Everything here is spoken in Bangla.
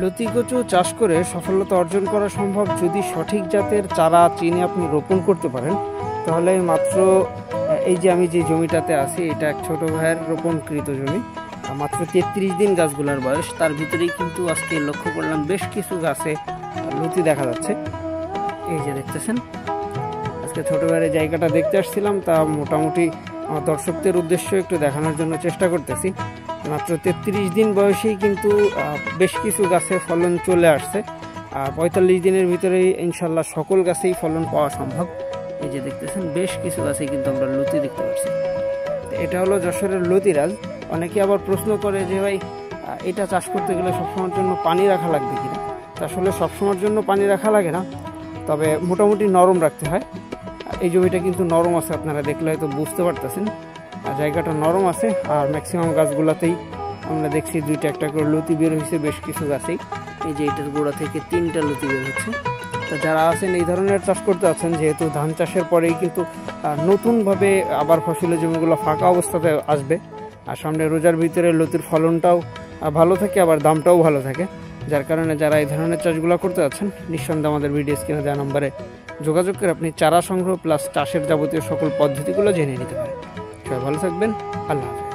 লতি কচু চাষ করে সফলতা অর্জন করা সম্ভব যদি সঠিক জাতের চারা চিনে আপনি রোপণ করতে পারেন। তাহলে মাত্র এই যে আমি যে জমিটাতে আছি, এটা এক ছোট ভাইয়ের রোপণকৃত জমি। মাত্র 33 দিন গাছগুলোর বয়স। তার ভিতরেই কিন্তু আজকে লক্ষ্য করলাম বেশ কিছু গাছে লতি দেখা যাচ্ছে। এই যে দেখতেছেন, আজকে ছোট ভাইয়ের জায়গাটা দেখতে আসছিলাম, তা মোটামুটি আমার দর্শকদের উদ্দেশ্য একটু দেখানোর জন্য চেষ্টা করতেছি। মাত্র 33 দিন বয়সেই কিন্তু বেশ কিছু গাছে ফলন চলে আসছে। 45 দিনের ভিতরেই ইনশাল্লাহ সকল গাছেই ফলন পাওয়া সম্ভব। এই যে দেখতেছেন বেশ কিছু গাছে কিন্তু আমরা লতি দেখতে পাচ্ছি। এটা হলো যশোরের লতিরাজ। অনেকে আবার প্রশ্ন করে যে ভাই এটা চাষ করতে গেলে সবসময়ের জন্য পানি রাখা লাগবে কিনা। আসলে সবসময়ের জন্য পানি রাখা লাগে না, তবে মোটামুটি নরম রাখতে হয়। এই জমিটা কিন্তু নরম আছে, আপনারা দেখলে হয়তো বুঝতে পারতেছেন। জায়গাটা নরম আছে, আর ম্যাক্সিমাম গাছগুলোতেই আমরা দেখছি 2টা একটা করে লতি বের হয়েছে বেশ কিছু গাছেই। এই যে এটার গোড়া থেকে 3টা লতি বের হচ্ছে। তো যারা আছেন এই ধরনের চাষ করতে আছেন, যেহেতু ধান চাষের পরেই কিন্তু নতুনভাবে আবার ফসলের জমিগুলো ফাঁকা অবস্থাতে আসবে, আর সামনে রোজার ভিতরে লতির ফলনটাও ভালো থাকে, আবার দামটাও ভালো থাকে। যার কারণে যারা এই ধরনের চাষগুলো করতে আছেন, নিঃসন্দেহে আমাদের ভিডিও স্ক্রিনে দেওয়া নম্বরে যোগাযোগ করে আপনি চারা সংগ্রহ প্লাস চাষের যাবতীয় সকল পদ্ধতিগুলো জেনে নিতে পারেন। সবাই ভালো থাকবেন, আল্লাহ হাফেজ।